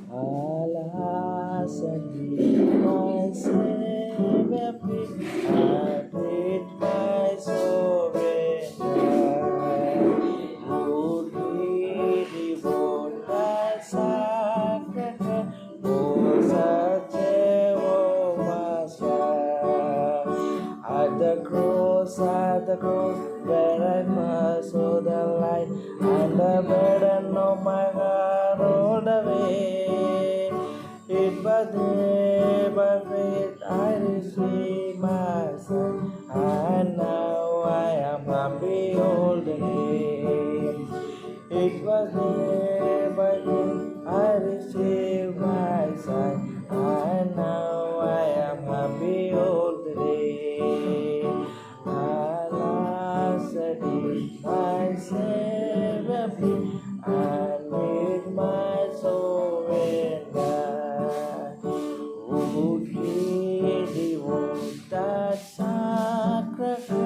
Alas, indeed, my Savior, I did my surrender. Would he devote that sacrifice for such a woman's child? At the cross, where I must saw the light, and the burden of my heart rolled away. It was there by faith I received my sight, and now I am happy all the day. It was there by faith I received my sight, and now I am happy all the day. Alas, did my Savior free, and with my surrender, would he devote that sacrifice